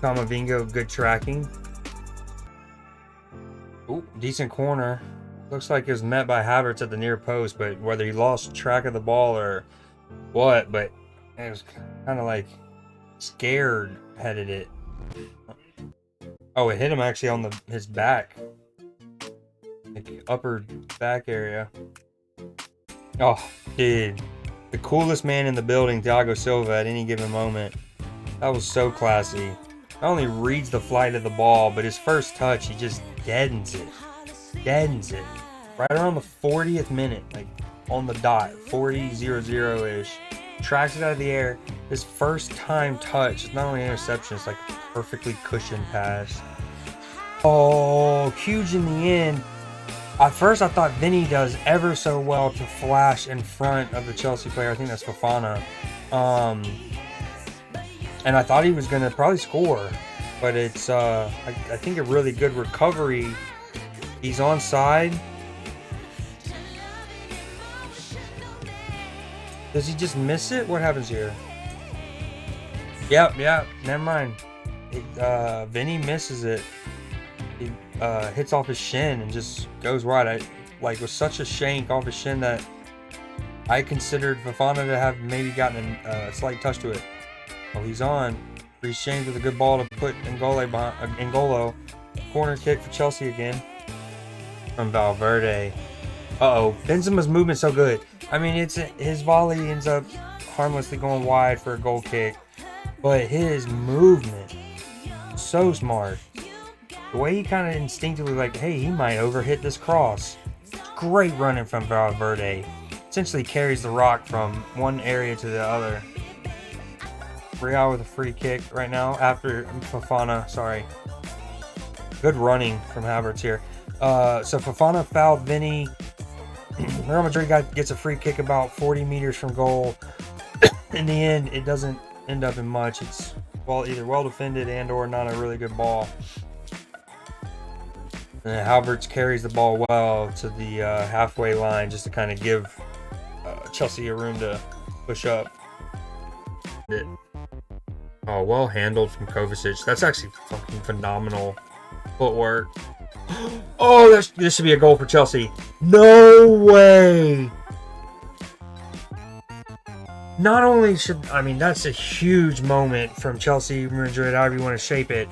Kamavinga, good tracking. Ooh, decent corner. Looks like it was met by Havertz at the near post, but whether he lost track of the ball or what, but it was kind of like scared headed it. Oh, it hit him actually on his back, like upper back area. Oh, dude, the coolest man in the building, Thiago Silva, at any given moment. That was so classy. Not only reads the flight of the ball, but his first touch, he just deadens it. Right around the 40th minute, like on the dot, 40-0-0-ish. Tracks it out of the air. His first time touch, it's not only an interception, it's like a perfectly cushioned pass. Oh, huge in the end. At first, I thought Vinny does ever so well to flash in front of the Chelsea player. I think that's Fofana. And I thought he was going to probably score. But it's, I think, a really good recovery. He's onside. Does he just miss it? What happens here? Yep, never mind. Vinny misses it. He hits off his shin and just goes wide. With such a shank off his shin that I considered Fofana to have maybe gotten a slight touch to it. Well, he's on. Reece James with a good ball to put N'Golo. Corner kick for Chelsea again. From Valverde. Uh-oh. Benzema's movement's so good. I mean, his volley ends up harmlessly going wide for a goal kick. But his movement, so smart. The way he kind of instinctively hey, he might overhit this cross. Great running from Valverde. Essentially carries the rock from one area to the other. Real with a free kick right now after Fofana, sorry. Good running from Havertz here. So Fofana fouled Vinny. Real Madrid gets a free kick about 40 meters from goal. In the end, it doesn't end up in much. It's either well defended and or not a really good ball. And Havertz carries the ball well to the halfway line just to kind of give Chelsea a room to push up. Oh, well handled from Kovacic. That's actually fucking phenomenal footwork. Oh, this should be a goal for Chelsea. No way. Not only that's a huge moment from Chelsea, Madrid, however you want to shape it.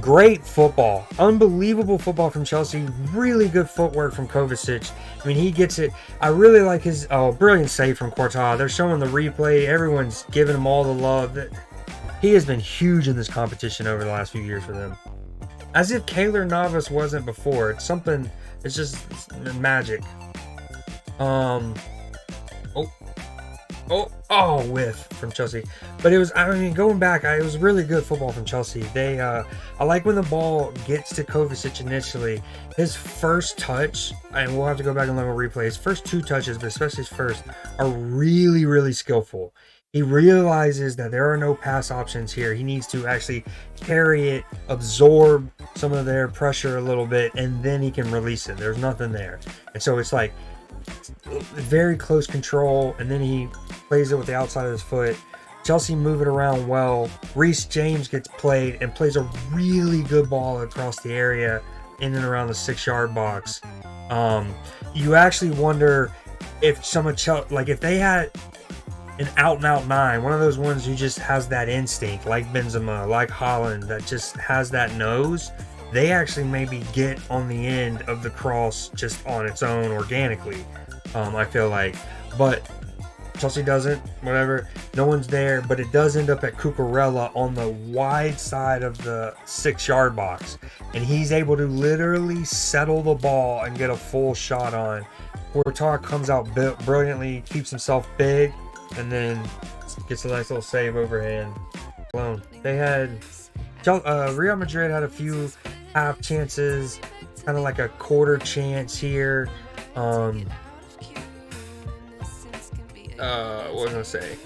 Great football. Unbelievable football from Chelsea. Really good footwork from Kovacic. I mean, he gets it. I really like his brilliant save from Courtois. They're showing the replay. Everyone's giving him all the love. He has been huge in this competition over the last few years for them. As if Keylor Navas wasn't before. It's just magic. Whiff from Chelsea. But it was, going back, it was really good football from Chelsea. I like when the ball gets to Kovacic initially. His first touch, and we'll have to go back and look at replay, his first two touches, but especially his first, are really, really skillful. He realizes that there are no pass options here. He needs to actually carry it, absorb some of their pressure a little bit, and then he can release it. There's nothing there. And so it's like very close control, and then he plays it with the outside of his foot. Chelsea move it around well. Reece James gets played and plays a really good ball across the area in and around the 6-yard box. You actually wonder if if they had an out-and-out 9, one of those ones who just has that instinct, like Benzema, like Haaland, that just has that nose, they actually maybe get on the end of the cross just on its own organically, I feel like. But Chelsea doesn't, whatever. No one's there, but it does end up at Cucurella on the wide side of the 6-yard box. And he's able to literally settle the ball and get a full shot on. Courtois comes out brilliantly, keeps himself big, and then gets a nice little save overhand. They had Real Madrid had a few half chances, kind of like a quarter chance here. What was I gonna say?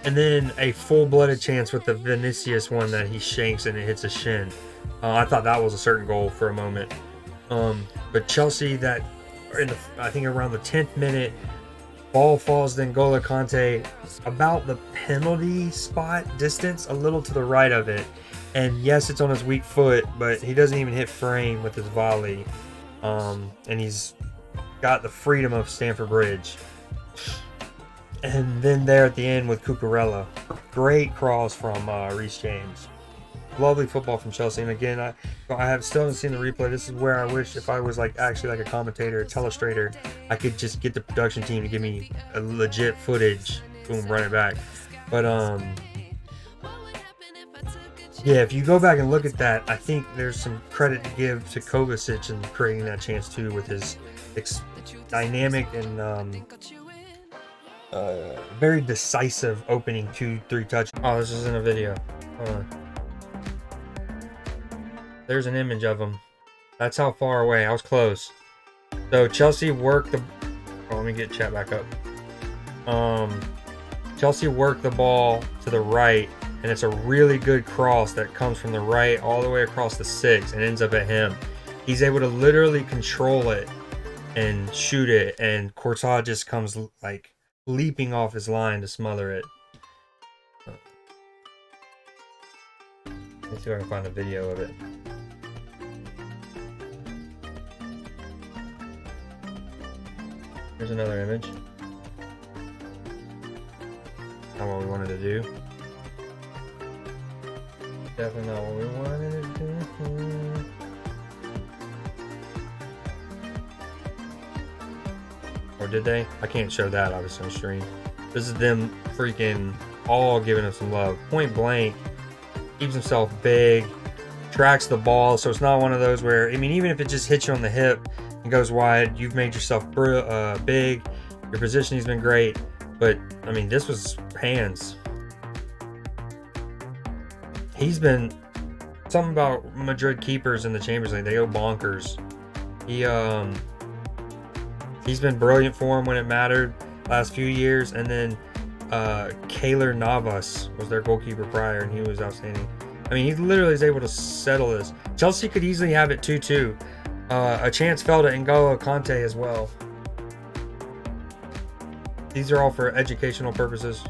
And then a full-blooded chance with the Vinicius one that he shanks and it hits a shin. I thought that was a certain goal for a moment. But Chelsea, I think around the 10th minute, Ball falls to N'Golo Kante about the penalty spot distance, a little to the right of it. And yes, it's on his weak foot, but he doesn't even hit frame with his volley. And he's got the freedom of Stamford Bridge. And then there at the end with Cucurella. Great cross from Reece James. Lovely football from Chelsea. And again, I have still haven't seen the replay. This is where I wish if I was actually a commentator, a telestrator, I could just get the production team to give me a legit footage. Boom, run it back. But yeah, if you go back and look at that, I think there's some credit to give to Kovacic and creating that chance too with his dynamic and very decisive opening 2-3 touch. Oh, this is in a video. Hold on. There's an image of him. That's how far away. I was close. So Chelsea worked the... Oh, let me get chat back up. Chelsea worked the ball to the right, and it's a really good cross that comes from the right all the way across the 6 and ends up at him. He's able to literally control it and shoot it, and Courtois just comes leaping off his line to smother it. Let's see if I can find a video of it. Here's another image. Not what we wanted to do. Definitely not what we wanted to do. Or did they? I can't show that obviously on stream. This is them freaking all giving him some love. Point blank. Keeps himself big. Tracks the ball. So it's not one of those where, I mean, even if it just hits you on the hip and goes wide, you've made yourself big. Your positioning's been great. But, I mean, this was hands. He's been... Something about Madrid keepers in the Champions League. They go bonkers. He's been brilliant for him when it mattered last few years. And then Keylor Navas was their goalkeeper prior, and he was outstanding. I mean, he literally is able to settle this. Chelsea could easily have it 2-2. A chance fell to N'Golo Kante as well. These are all for educational purposes.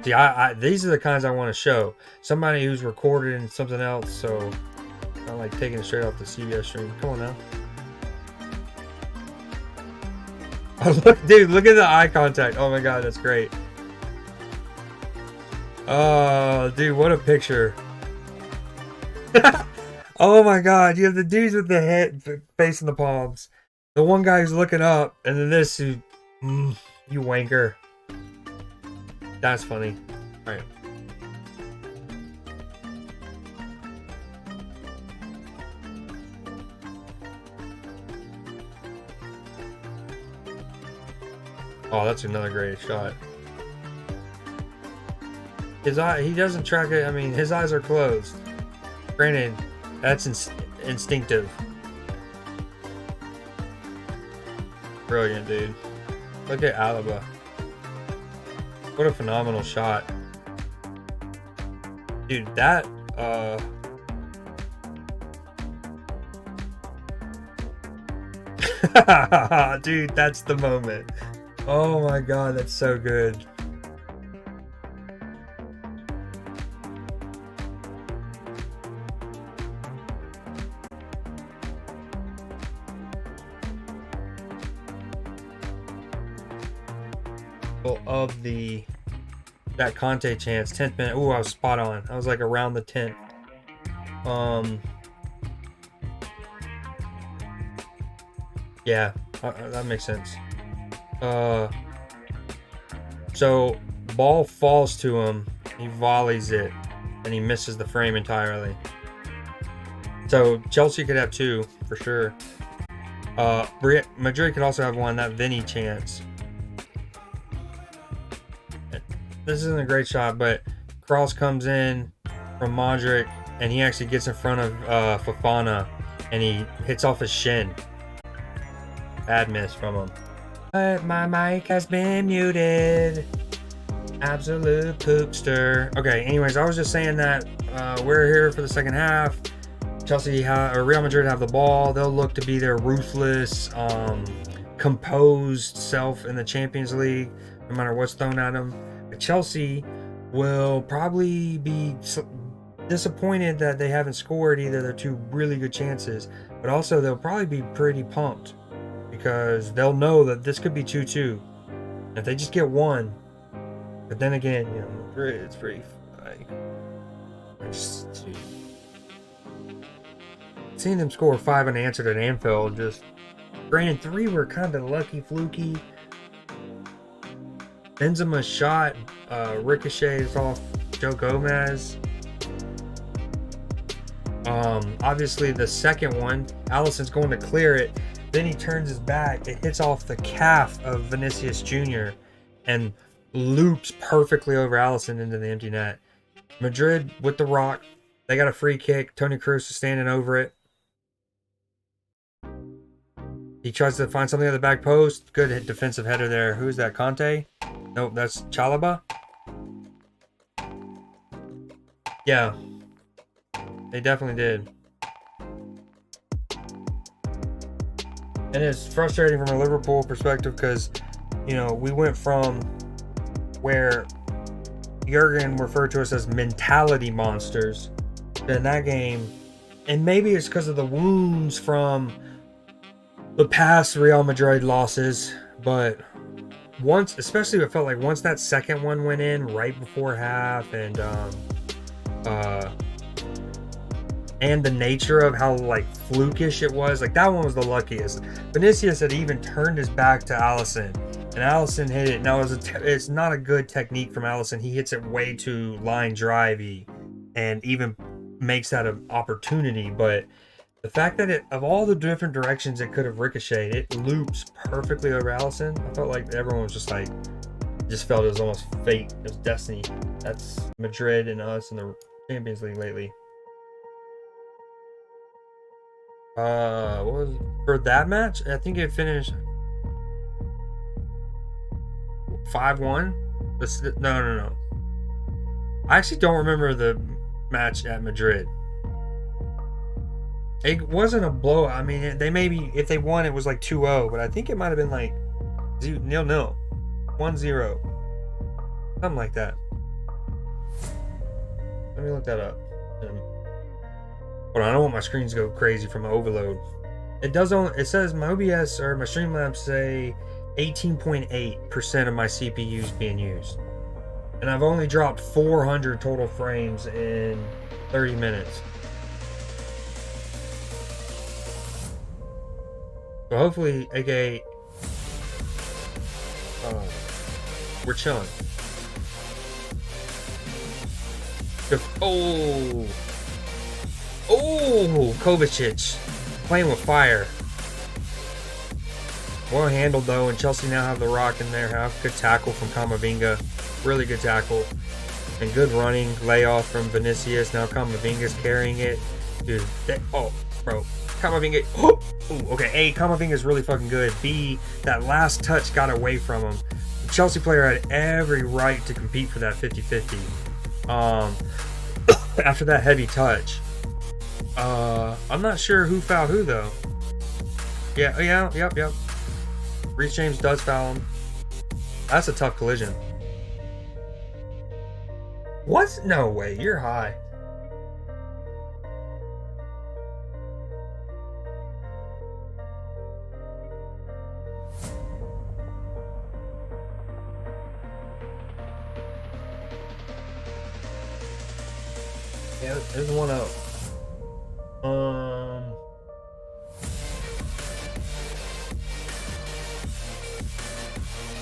See, these are the kinds I want to show. Somebody who's recorded in something else, so not like taking it straight off the CBS stream. Come on now. Oh, look, dude, look at the eye contact. Oh my god, that's great. Oh, dude, what a picture. Oh my god, you have the dudes with the head facing the palms. The one guy who's looking up, and then this who... you wanker. That's funny. Alright. Oh, that's another great shot. His eye, he doesn't track it. I mean, his eyes are closed. Granted, that's instinctive. Brilliant, dude. Look at Alaba. What a phenomenal shot. Dude, that, dude, that's the moment. Oh my god, that's so good. Of that Conte chance, 10th minute. Ooh, I was spot on. I was like around the 10th. Yeah, that makes sense. So ball falls to him, he volleys it, and he misses the frame entirely. So Chelsea could have 2 for sure. Madrid could also have 1, that Vinny chance. This isn't a great shot, but cross comes in from Modric, and he actually gets in front of Fofana, and he hits off his shin. Bad miss from him. But my mic has been muted. Absolute poopster. Okay, anyways, I was just saying that we're here for the second half. Real Madrid have the ball. They'll look to be their ruthless, composed self in the Champions League, no matter what's thrown at them. But Chelsea will probably be disappointed that they haven't scored either their two really good chances, but also they'll probably be pretty pumped because they'll know that this could be 2-2 if they just get one. But then again, you know, Madrid, it's pretty like seeing them score 5 unanswered at Anfield. Just granted, 3 were kind of lucky, fluky. Benzema's shot ricochets off Joe Gomez. Obviously the second one, Alisson's going to clear it. Then he turns his back. It hits off the calf of Vinicius Jr. and loops perfectly over Alisson into the empty net. Madrid with the rock. They got a free kick. Toni Kroos is standing over it. He tries to find something at the back post. Good defensive header there. Who's that? Conte? Nope, that's Chalaba. Yeah. They definitely did. And it's frustrating from a Liverpool perspective because, you know, we went from where Jurgen referred to us as mentality monsters in that game. And maybe it's because of the wounds from the past Real Madrid losses. But once, especially it felt like once that second one went in right before half and the nature of how like flukish it was, like that one was the luckiest. Vinicius had even turned his back to Alisson, and Alisson hit it. Now it's not a good technique from Alisson. He hits it way too line drivey, and even makes that an opportunity. But the fact that of all the different directions it could have ricocheted, it loops perfectly over Alisson. I felt like everyone was just like, just felt it was almost fate. It was destiny. That's Madrid and us in the Champions League lately. What was it? For that match? I think it finished 5-1. No. I actually don't remember the match at Madrid. It wasn't a blowout. I mean, they maybe if they won, it was like 2-0, but I think it might have been like 0-0, 1-0, something like that. Let me look that up. But I don't want my screens to go crazy from overload. It says my OBS or my Streamlabs say 18.8% of my CPU is being used. And I've only dropped 400 total frames in 30 minutes. So hopefully, aka, we're chilling. Kovacic playing with fire. Well handled though, and Chelsea now have the rock in their half. Good tackle from Camavinga, really good tackle, and good running layoff from Vinicius. Now Camavinga's carrying it, dude. Camavinga. Okay. A, Camavinga's really fucking good. B, that last touch got away from him. The Chelsea player had every right to compete for that 50-50. After that heavy touch. I'm not sure who fouled who though. Yep. Reece James does foul him. That's a tough collision. What? No way, you're high. Yeah, there's 1-0.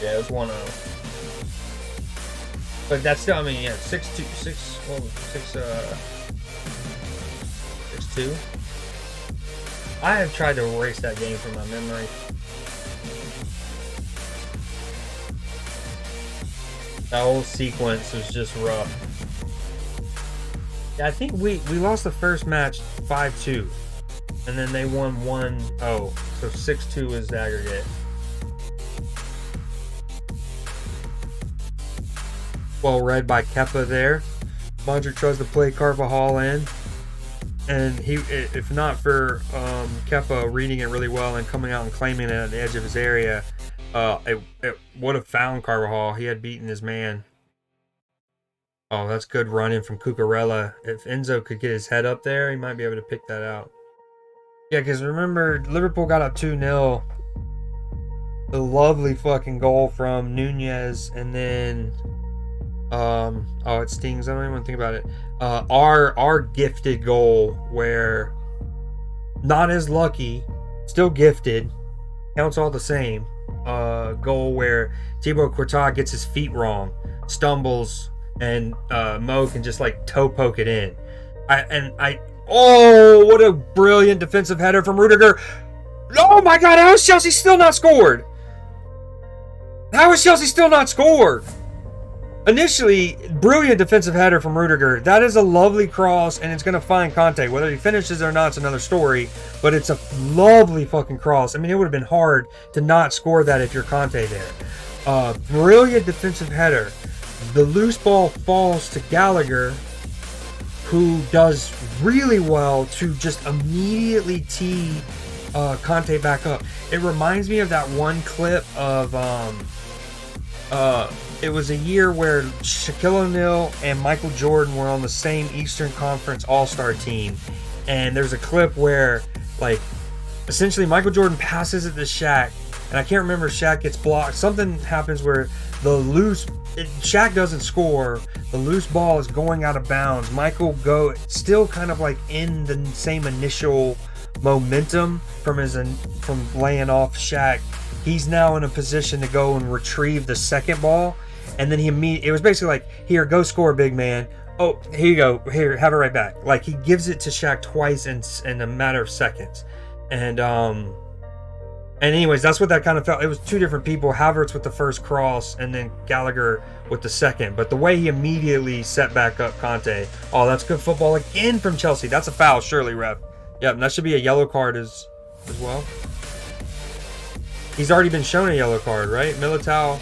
Yeah, it was 1-0. But that's still, I mean, yeah, 6-2, 6-2. I have tried to erase that game from my memory. That whole sequence was just rough. Yeah, I think we lost the first match 5-2, and then they won 1-0, so 6-2 is the aggregate. Well read by Kepa there. Modric tries to play Carvajal in, and he, if not for Kepa reading it really well and coming out and claiming it at the edge of his area, it would have found Carvajal. He had beaten his man. Oh, that's good running from Cucurella. If Enzo could get his head up there, he might be able to pick that out. Yeah, because remember, Liverpool got up 2-0. A lovely fucking goal from Nunez, and then oh, it stings. I don't even want to think about it. Our gifted goal, where not as lucky, still gifted, counts all the same. Goal where Thibaut Courtois gets his feet wrong, stumbles, and Mo can just like toe poke it in. Oh, what a brilliant defensive header from Rudiger. Oh my god, how is Chelsea still not scored? How is Chelsea still not scored? Initially, brilliant defensive header from Rudiger. That is a lovely cross, and it's going to find Conte. Whether he finishes or not, it's another story, but it's a lovely fucking cross. I mean, it would have been hard to not score that if you're Conte there. Brilliant defensive header. The loose ball falls to Gallagher, who does really well to just immediately tee Conte back up. It reminds me of that one clip of it was a year where Shaquille O'Neal and Michael Jordan were on the same Eastern Conference All-Star team, and there's a clip where, like, essentially Michael Jordan passes it to Shaq, and I can't remember, Shaq gets blocked. Something happens where Shaq doesn't score. The loose ball is going out of bounds. Michael still kind of like in the same initial momentum from laying off Shaq. He's now in a position to go and retrieve the second ball, and then it was basically like, here, go score, big man. Oh, here you go. Here, have it right back. Like, he gives it to Shaq twice in a matter of seconds. And anyways, that's what that kind of felt. It was two different people, Havertz with the first cross and then Gallagher with the second. But the way he immediately set back up Conte, oh, that's good football again from Chelsea. That's a foul, surely, ref. Yep, and that should be a yellow card as well. He's already been shown a yellow card, right? Militao.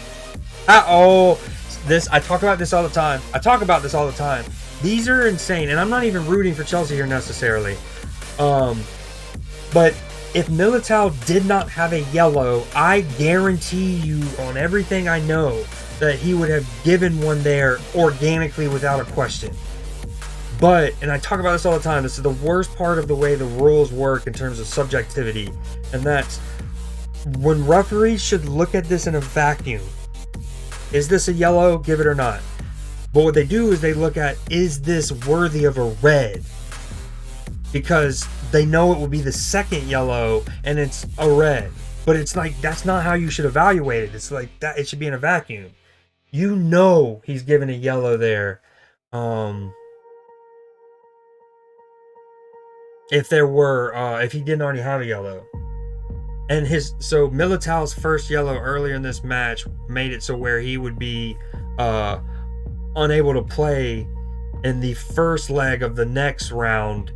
I talk about this all the time. These are insane, and I'm not even rooting for Chelsea here necessarily. But if Militao did not have a yellow, I guarantee you on everything I know that he would have given one there organically without a question. But, and I talk about this all the time, this is the worst part of the way the rules work in terms of subjectivity, and that's when referees should look at this in a vacuum. Is this a yellow? Give it or not. But what they do is they look at, is this worthy of a red? Because they know it will be the second yellow and it's a red. But it's like, that's not how you should evaluate it. It's like that, it should be in a vacuum. You know he's given a yellow there. If he didn't already have a yellow. And so Militao's first yellow earlier in this match made it so where he would be unable to play in the first leg of the next round,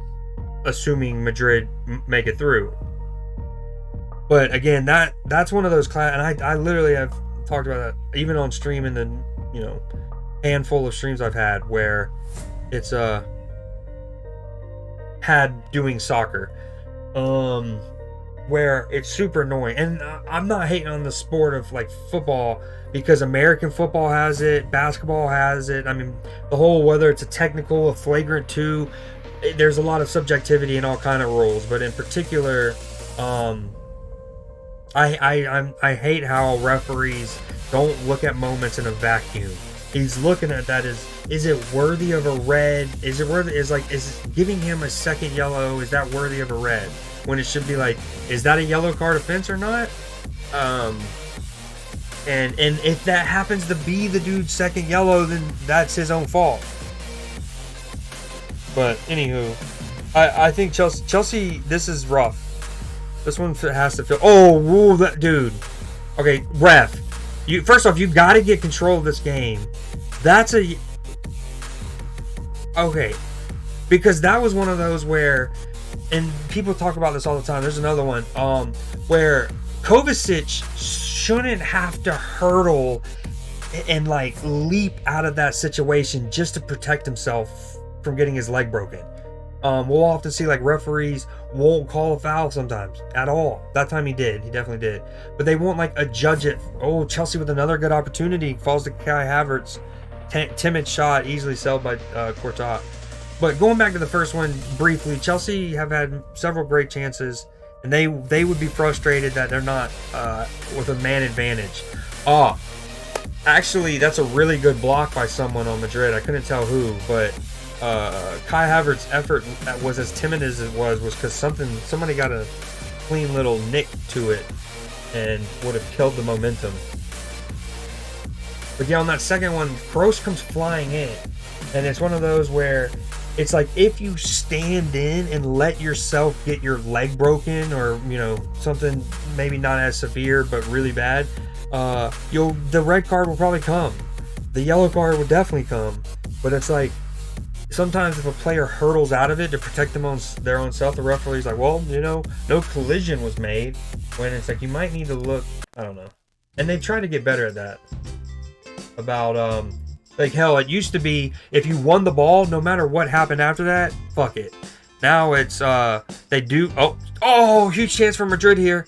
assuming Madrid make it through. But again, that's one of those and I literally have talked about that even on stream in the handful of streams I've had where it's had doing soccer. Where it's super annoying. And I'm not hating on the sport of like football, because American football has it, basketball has it. I mean, the whole, whether it's a technical, a flagrant 2, there's a lot of subjectivity in all kind of rules. But in particular, I hate how referees don't look at moments in a vacuum. He's looking at that as, is it worthy of a red? Is giving him a second yellow, is that worthy of a red? When it should be like, is that a yellow card offense or not? And if that happens to be the dude's second yellow, then that's his own fault. But anywho, I think Chelsea, this is rough. This one has to feel. Oh, rule that dude. Okay, ref. First off, you got to get control of this game. Okay, because that was one of those where. And people talk about this all the time. There's another one where Kovacic shouldn't have to hurdle and like leap out of that situation just to protect himself from getting his leg broken. We'll often see like referees won't call a foul sometimes at all. That time he did. He definitely did. But they won't like adjudge it. Oh, Chelsea with another good opportunity. Falls to Kai Havertz. Timid shot, easily sold by Courtois. But going back to the first one briefly, Chelsea have had several great chances, and they would be frustrated that they're not with a man advantage. Actually, that's a really good block by someone on Madrid. I couldn't tell who, but Kai Havertz's effort was as timid as it was because somebody got a clean little nick to it and would have killed the momentum. But yeah, on that second one, Kroos comes flying in, and it's one of those where it's like if you stand in and let yourself get your leg broken, or something maybe not as severe but really bad, the red card will probably come, the yellow card will definitely come. But it's like sometimes if a player hurdles out of it to protect their own self, the referee's like, well, no collision was made. When it's like you might need to look, I don't know. And they try to get better at that. About like hell, it used to be if you won the ball, no matter what happened after that, fuck it. Now it's they do. Oh, huge chance for Madrid here.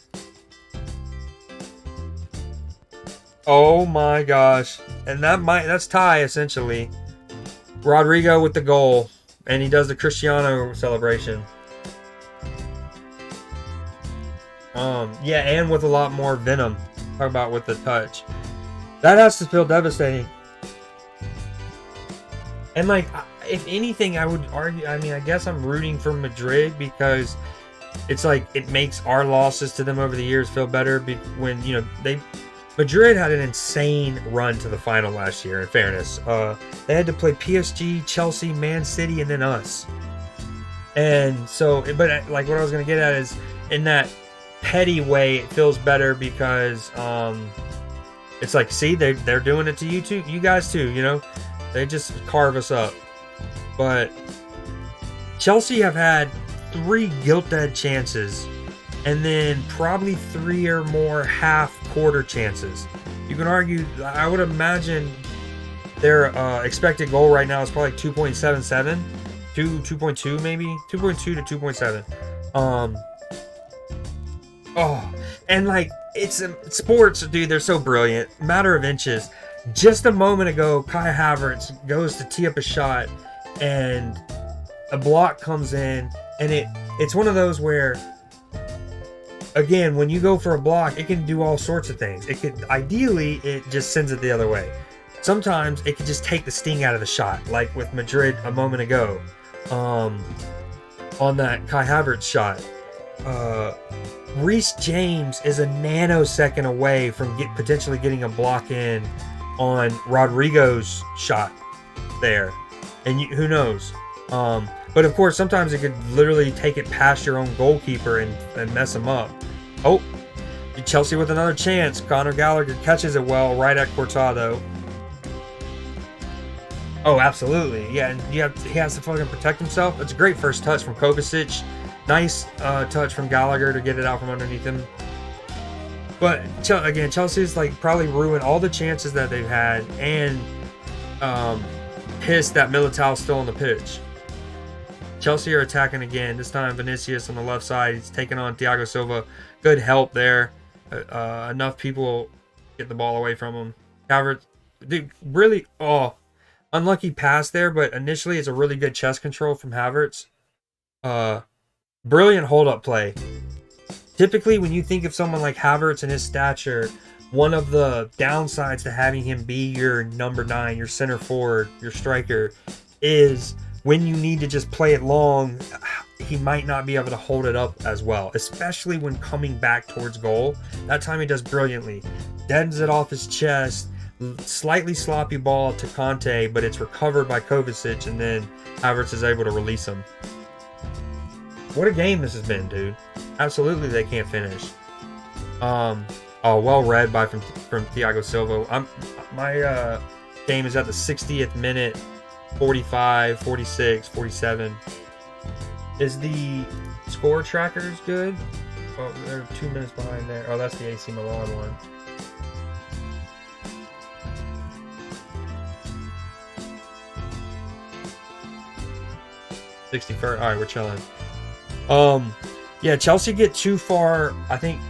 Oh my gosh, and that's tie essentially. Rodrigo with the goal, and he does the Cristiano celebration. Yeah, and with a lot more venom. Talk about with the touch. That has to feel devastating. And like, if anything, I would argue, I guess I'm rooting for Madrid because it's like it makes our losses to them over the years feel better when Madrid had an insane run to the final last year, in fairness. They had to play PSG, Chelsea, Man City, and then us. And so, but like what I was going to get at is, in that petty way, it feels better because it's like, see, they're doing it to you too, you guys too, They just carve us up. But Chelsea have had 3 gilt-edged chances, and then probably 3 or more half-quarter chances. You can argue, I would imagine their expected goal right now is probably 2.77, 2.2 maybe, 2.2 to 2.7. And like, it's sports, dude, they're so brilliant. Matter of inches. Just a moment ago, Kai Havertz goes to tee up a shot, and a block comes in, and it's one of those where, again, when you go for a block, it can do all sorts of things. Ideally, it just sends it the other way. Sometimes it can just take the sting out of the shot, like with Madrid a moment ago, on that Kai Havertz shot. Reece James is a nanosecond away from potentially getting a block in on Rodrigo's shot there, and who knows? But of course, sometimes it could literally take it past your own goalkeeper and mess him up. Oh, Chelsea with another chance. Conor Gallagher catches it well right at Courtois though. Oh, absolutely, yeah. And he has to fucking protect himself. It's a great first touch from Kovacic. Nice touch from Gallagher to get it out from underneath him. But again, Chelsea's like probably ruined all the chances that they've had, and pissed that Militao's still on the pitch. Chelsea are attacking again. This time Vinicius on the left side. He's taking on Thiago Silva. Good help there. Enough people get the ball away from him. Havertz, dude, really, unlucky pass there, but initially it's a really good chest control from Havertz. Brilliant hold-up play. Typically, when you think of someone like Havertz and his stature, one of the downsides to having him be your number 9, your center forward, your striker, is when you need to just play it long, he might not be able to hold it up as well, especially when coming back towards goal. That time he does brilliantly. Deadens it off his chest, slightly sloppy ball to Conte, but it's recovered by Kovacic, and then Havertz is able to release him. What a game this has been, dude. Absolutely, they can't finish. Well read from Thiago Silva. My game is at the 60th minute, 45, 46, 47. Is the score trackers good? Oh, they're 2 minutes behind there. Oh, that's the AC Milan one. 61st. All right, we're chilling. Yeah, Chelsea get too far. I think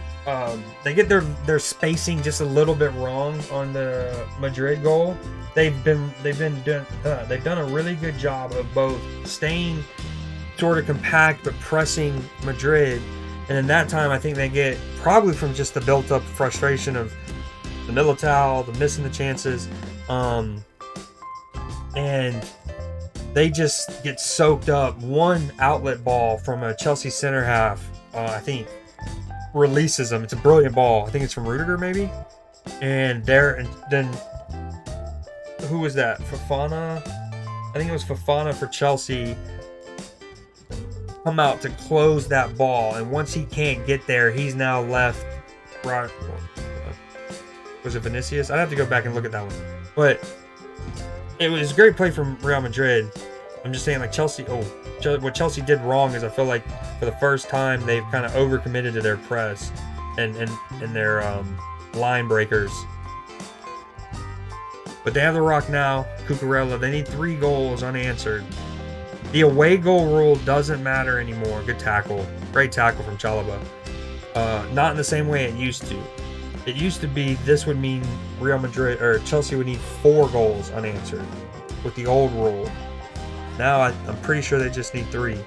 they get their spacing just a little bit wrong on the Madrid goal. They've done a really good job of both staying sort of compact but pressing Madrid, and in that time I think they get, probably from just the built-up frustration of the Militao, the missing the chances, and they just get soaked up. One outlet ball from a Chelsea center half, I think, releases them. It's a brilliant ball. I think it's from Rudiger, maybe. And then who was that? Fofana? I think it was Fofana for Chelsea. Come out to close that ball, and once he can't get there, he's now left. Right? Was it Vinicius? I'd have to go back and look at that one, but it was a great play from Real Madrid. I'm just saying, like, Chelsea. What Chelsea did wrong is I feel like for the first time they've kind of overcommitted to their press and their line breakers. But they have the rock now. Cucurella. They need 3 goals unanswered. The away goal rule doesn't matter anymore. Good tackle. Great tackle from Chalobah. Not in the same way it used to. It used to be this would mean Real Madrid or Chelsea would need 4 goals unanswered with the old rule. Now I'm pretty sure they just need 3.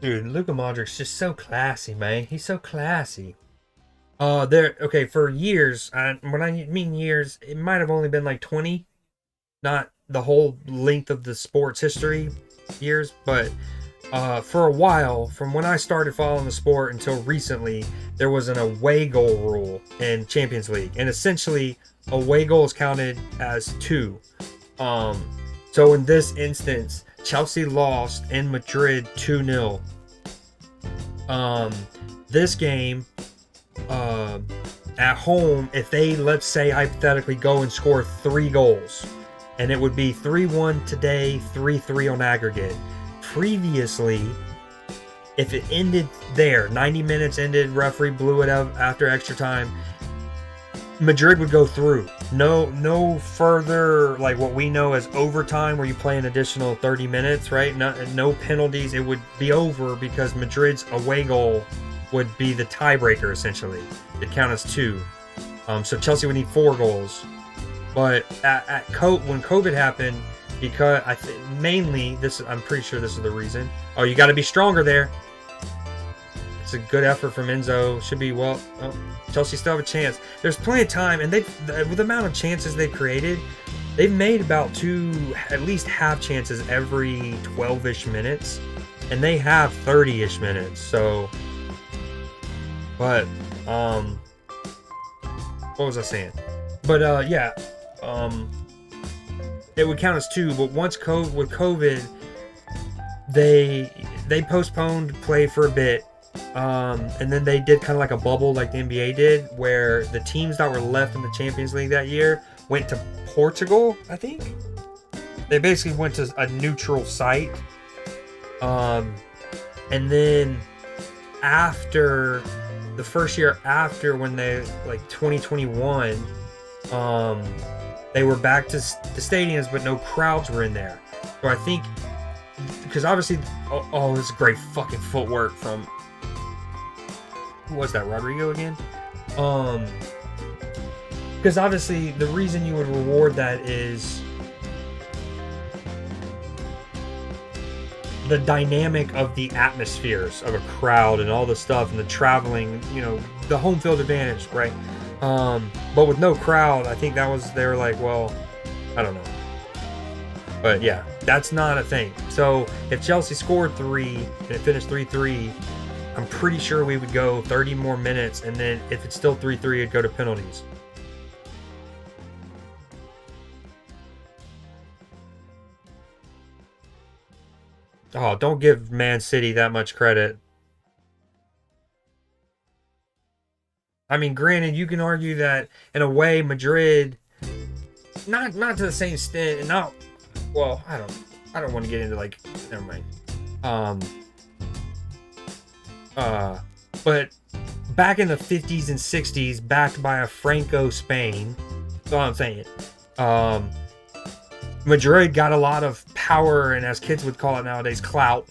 Dude, Luka Modric's just so classy, man. He's so classy. Okay, for years, when I mean years, it might have only been like 20, not the whole length of the sports history years, but for a while, from when I started following the sport until recently, there was an away goal rule in Champions League, and essentially away goals counted as 2. So in this instance, Chelsea lost in Madrid 2-0. This game, at home, if they, let's say, hypothetically go and score 3 goals, and it would be 3-1 today, 3-3 on aggregate. Previously, if it ended there, 90 minutes ended, referee blew it out after extra time, Madrid would go through. No further, like what we know as overtime, where you play an additional 30 minutes, right? No penalties. It would be over because Madrid's away goal would be the tiebreaker, essentially. It'd count as 2. So Chelsea would need 4 goals. But when COVID happened, because mainly I'm pretty sure this is the reason. Oh, you got to be stronger there. It's a good effort from Enzo. Should be Chelsea still have a chance. There's plenty of time, and with the amount of chances they've created, they've made about 2, at least half chances every 12-ish minutes, and they have 30-ish minutes. So, but what was I saying? But yeah, it would count as 2. But once with COVID, they postponed play for a bit. And then they did kind of like a bubble like the NBA did, where the teams that were left in the Champions League that year went to Portugal, I think. They basically went to a neutral site. And then after the first year after, when they, like 2021, they were back to the stadiums, but no crowds were in there. So I think, because obviously, this is great fucking footwork from, who was that, Rodrigo again? Because obviously the reason you would reward that is the dynamic of the atmospheres of a crowd and all the stuff and the traveling, the home field advantage, right? But with no crowd, I think they were like, well, I don't know. But yeah, that's not a thing. So if Chelsea scored 3 and it finished 3-3, I'm pretty sure we would go 30 more minutes, and then if it's still 3-3, it'd go to penalties. Oh, don't give Man City that much credit. I mean, granted, you can argue that in a way, Madrid, not to the same extent, I don't know. I don't want to get into like, never mind. But back in the 50s and 60s, backed by a Franco Spain, that's all I'm saying. Madrid got a lot of power, and as kids would call it nowadays, clout.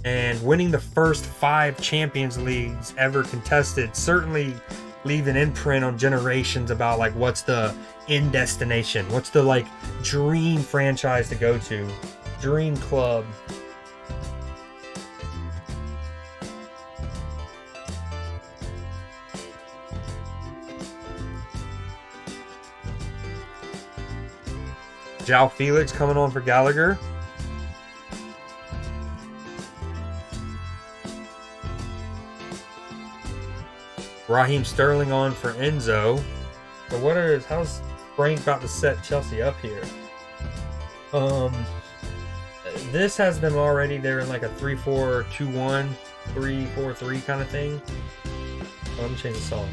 And winning the first 5 Champions Leagues ever contested certainly leave an imprint on generations about like what's the end destination, what's the like dream franchise to go to, dream club. João Felix coming on for Gallagher. Raheem Sterling on for Enzo. So how's Frank about to set Chelsea up here? This has them already. They're in like a 3-4-2-1, 3-4-3 kind of thing. Oh, let me change the song.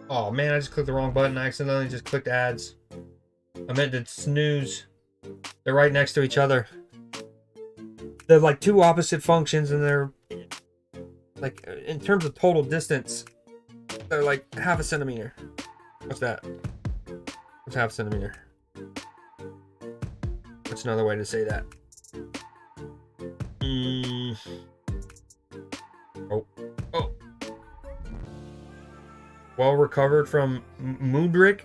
Oh man, I just clicked the wrong button. I accidentally just clicked ads. I meant to snooze. They're right next to each other. They're like 2 opposite functions, and they're like, in terms of total distance, they're like half a centimeter. What's that? What's half a centimeter? What's another way to say that? Oh. Well recovered from Mudryk.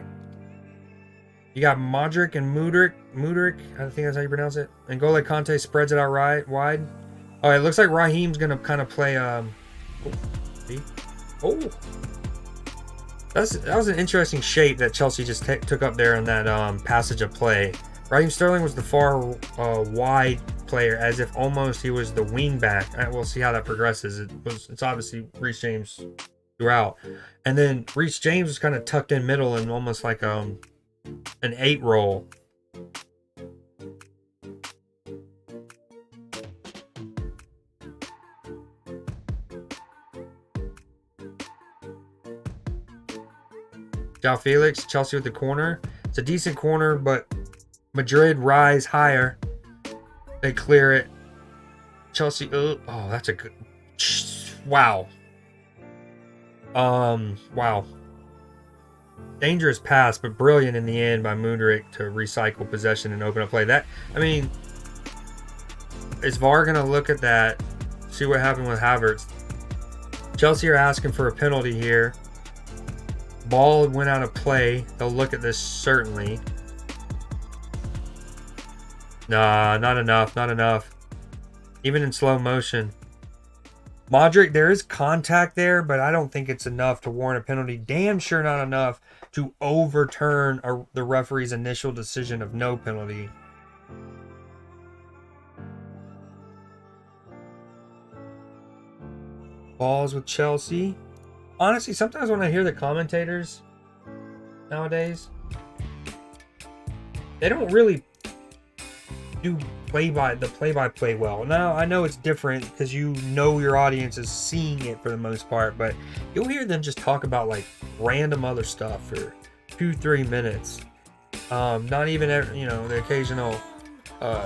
You got Modric and Mudryk, I think that's how you pronounce it. And N'Golo Kante spreads it out wide. Oh, it looks like Raheem's gonna kind of play. That was an interesting shape that Chelsea just took up there in that passage of play. Raheem Sterling was the far wide player, as if almost he was the wing back. We'll see how that progresses. It's obviously Reece James throughout, and then Reece James was kind of tucked in middle and almost like an 8 role. João Felix, Chelsea with the corner. It's a decent corner, but Madrid rise higher. They clear it. Chelsea. Oh, that's a good. Wow. Wow. Dangerous pass, but brilliant in the end by Mudryk to recycle possession and open up play. Is VAR gonna look at that? See what happened with Havertz. Chelsea are asking for a penalty here. Ball went out of play. They'll look at this certainly. Nah, not enough. Even in slow motion. Modric, there is contact there, but I don't think it's enough to warrant a penalty. Damn sure not enough to overturn the referee's initial decision of no penalty. Balls with Chelsea. Honestly, sometimes when I hear the commentators nowadays, they don't really do play-by-play well. Now, I know it's different because you know your audience is seeing it for the most part, but you'll hear them just talk about like random other stuff for 2-3 minutes. Not even the occasional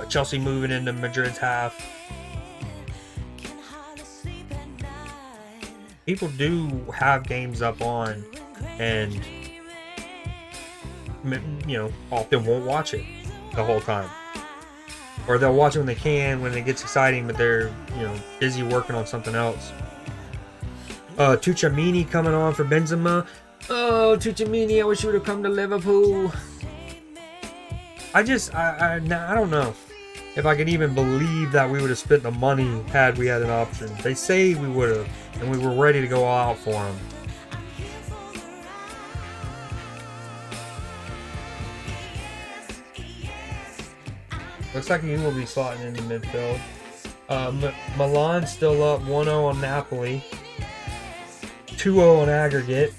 Chelsea moving into Madrid's half. People do have games up on and often won't watch it the whole time. Or they'll watch it when they can, when it gets exciting, but they're, busy working on something else. Tchouaméni coming on for Benzema. Oh, Tchouaméni, I wish you would have come to Liverpool. I don't know if I could even believe that we would have spent the money had we had an option. They say we would have, and we were ready to go all out for him. Looks like he will be slotting in the midfield. Milan still up 1-0 on Napoli. 2-0 on aggregate.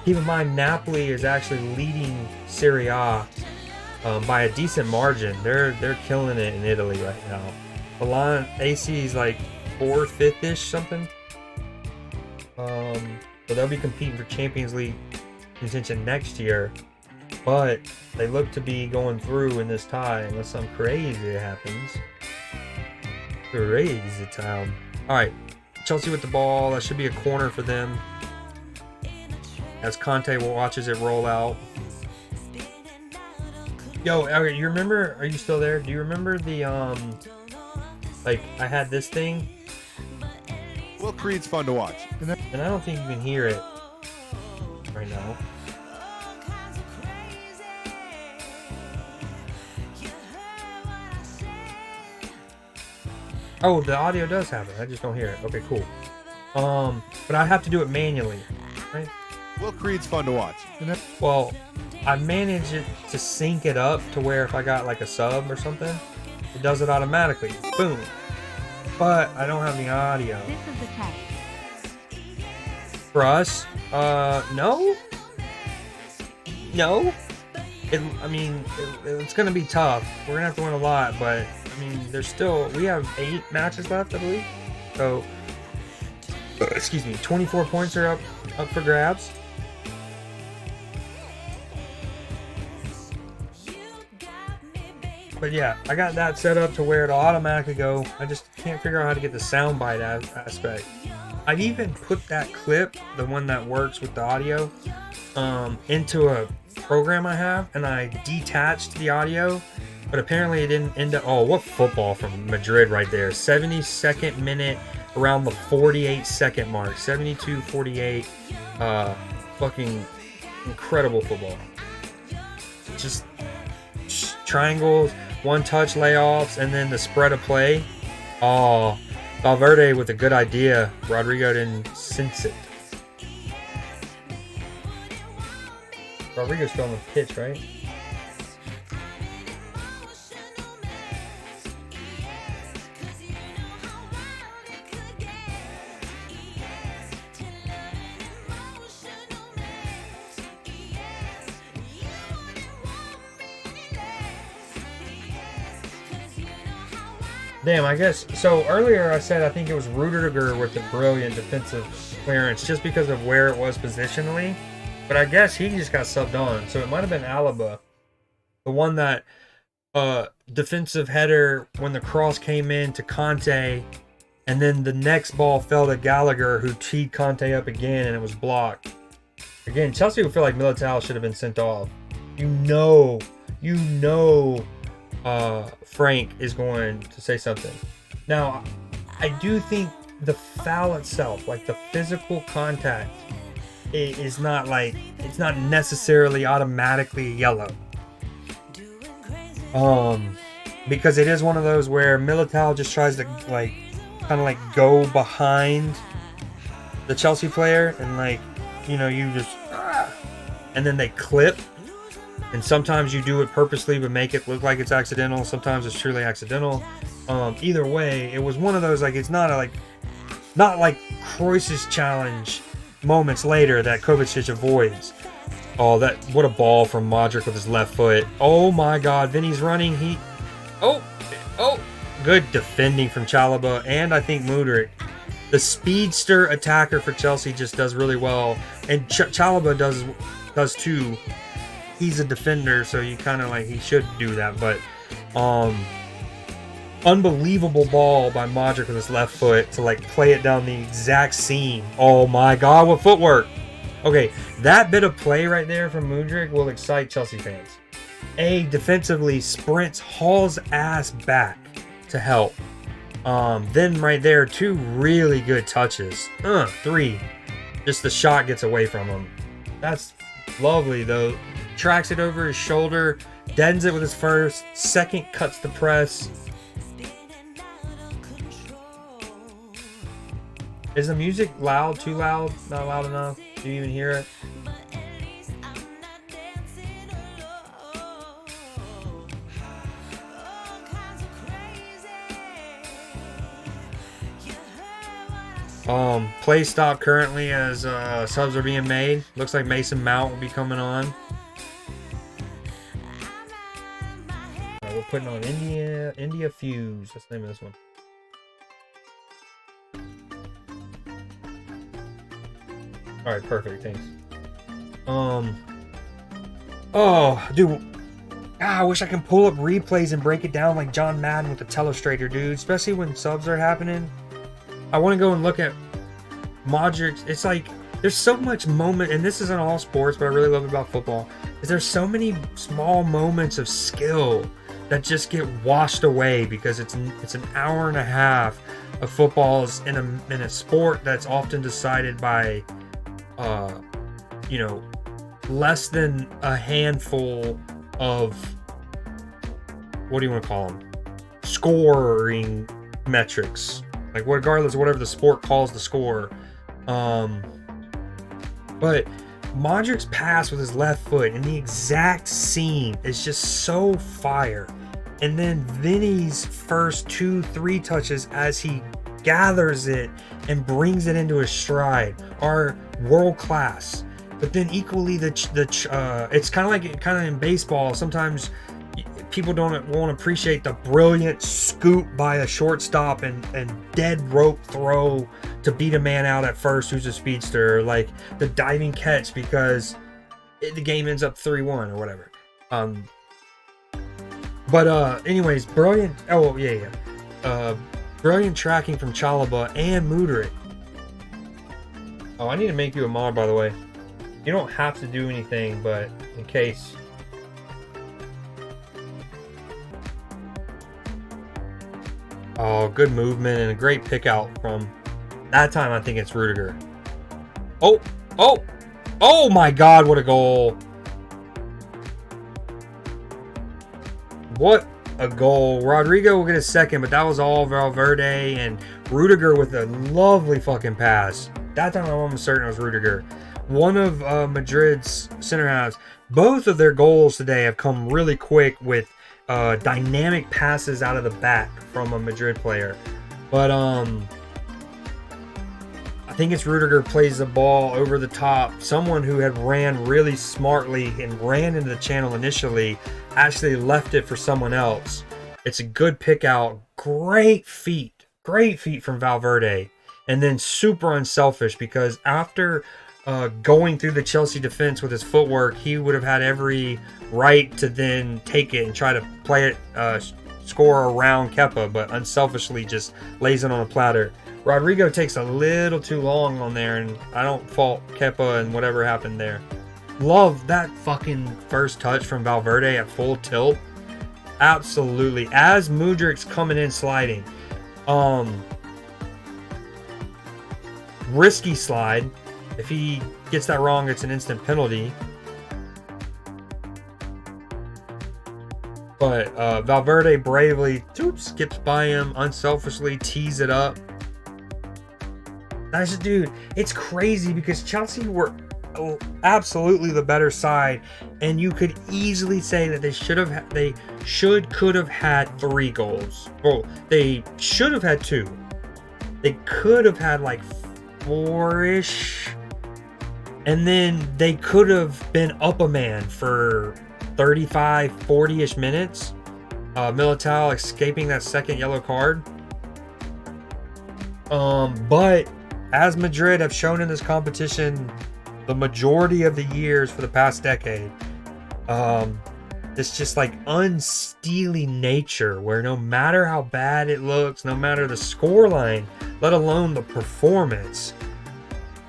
Keep in mind, Napoli is actually leading Serie A by a decent margin. They're killing it in Italy right now. Milan AC is like 4th, 5th-ish something. So they'll be competing for Champions League contention next year. But they look to be going through in this tie unless something crazy happens. Crazy town. Alright, Chelsea with the ball. That should be a corner for them. As Conte watches it roll out. Yo, okay, you remember, are you still there? Do you remember the, like, I had this thing? Well, Creed's fun to watch. And I don't think you can hear it right now. Oh, the audio does have it. I just don't hear it. Okay, cool. But I have to do it manually, right? Well, Creed's fun to watch. Well, I managed it to sync it up to where if I got like a sub or something, it does it automatically. Boom. But I don't have the audio. This is the test. For us, no. No. It's gonna be tough. We're gonna have to win a lot, but I mean, we have 8 matches left, I believe. So, excuse me, 24 points are up for grabs. But yeah, I got that set up to where it'll automatically go. I just can't figure out how to get the soundbite aspect. I've even put that clip, the one that works with the audio, into a program I have, and I detached the audio, but apparently it didn't end up. Oh, what football from Madrid right there. 72nd minute, around the 48-second mark. 72-48. Fucking incredible football. Just triangles, one touch layoffs, and then the spread of play. Oh, Valverde with a good idea. Rodrigo didn't sense it. Rodrigo's still on the pitch, right? Damn, I guess. So earlier I said I think it was Rudiger with the brilliant defensive clearance just because of where it was positionally. But I guess he just got subbed on. So it might have been Alaba. The one that defensive header when the cross came in to Conte. And then the next ball fell to Gallagher, who teed Conte up again, and it was blocked. Again, Chelsea would feel like Militao should have been sent off. You know, Frank is going to say something. Now, I do think the foul itself, like the physical contact, is not like, it's not necessarily automatically yellow. Because it is one of those where Militao just tries to like kind of like go behind the Chelsea player and like, you know, you just and then they clip. And sometimes you do it purposely but make it look like it's accidental. Sometimes it's truly accidental. Either way, it was one of those, like, it's not like Kroos's challenge moments later that Kovacic avoids. Oh, what a ball from Modric with his left foot. Oh my God, Vinny's running. Oh, good defending from Chalobah, and I think Mudryk. The speedster attacker for Chelsea just does really well, and Chalobah does too. He's a defender, so you kind of like, he should do that, but unbelievable ball by Modric with his left foot to like play it down the exact seam. Oh my God, what footwork. Okay, that bit of play right there from Mudryk will excite Chelsea fans. Defensively sprints, hauls ass back to help. Then right there, 2 really good touches. 3, just the shot gets away from him. That's lovely though. Tracks it over his shoulder, deadens it with his first, second cuts the press. Is the music loud? Too loud? Not loud enough? Do you even hear it? Play stop currently as subs are being made. Looks like Mason Mount will be coming on. We're putting on India Fuse. That's the name of this one. All right, perfect. Thanks. Oh, dude. I wish I can pull up replays and break it down like John Madden with the telestrator, dude. Especially when subs are happening. I want to go and look at Modric. It's like there's so much moment, and this isn't all sports, but I really love it about football. Is there's so many small moments of skill that just get washed away because it's an hour and a half of football in a sport that's often decided by less than a handful of, what do you want to call them, scoring metrics, like regardless of whatever the sport calls the score. But Modric's pass with his left foot in the exact seam is just so fire. And then Vinny's first 2-3 touches as he gathers it and brings it into his stride are world class. But then equally, it's kind of in baseball. Sometimes people won't appreciate the brilliant scoop by a shortstop and dead rope throw to beat a man out at first who's a speedster, like the diving catch because the game ends up 3-1 or whatever. Anyways, brilliant. Oh yeah. Brilliant tracking from Chalaba and Mudryk. Oh, I need to make you a mod, by the way. You don't have to do anything, but in case. Oh, good movement and a great pick out from that time. I think it's Rudiger. Oh my God, what a goal. What a goal. Rodrigo will get a second, but that was all Valverde and Rudiger with a lovely fucking pass. That time I'm almost certain it was Rudiger. One of Madrid's center halves. Both of their goals today have come really quick with dynamic passes out of the back from a Madrid player. But I think it's Rudiger plays the ball over the top. Someone who had ran really smartly and ran into the channel initially actually left it for someone else. It's a good pick out. Great feet from Valverde. And then super unselfish because after going through the Chelsea defense with his footwork, he would have had every right to then take it and try to play it, score around Kepa, but unselfishly just lays it on a platter. Rodrigo takes a little too long on there, and I don't fault Kepa and whatever happened there. Love that fucking first touch from Valverde at full tilt. Absolutely. As Mudryk's coming in sliding. Risky slide. If he gets that wrong, it's an instant penalty. But Valverde bravely skips by him, unselfishly tees it up. That's just, dude, it's crazy because Chelsea were absolutely the better side, and you could easily say that they could have had 3 goals. Well, they should have had 2. They could have had like 4-ish. And then they could have been up a man for 35, 40-ish minutes. Militao escaping that second yellow card. But as Madrid have shown in this competition the majority of the years for the past decade, this just like unsteely nature where no matter how bad it looks, no matter the scoreline, let alone the performance,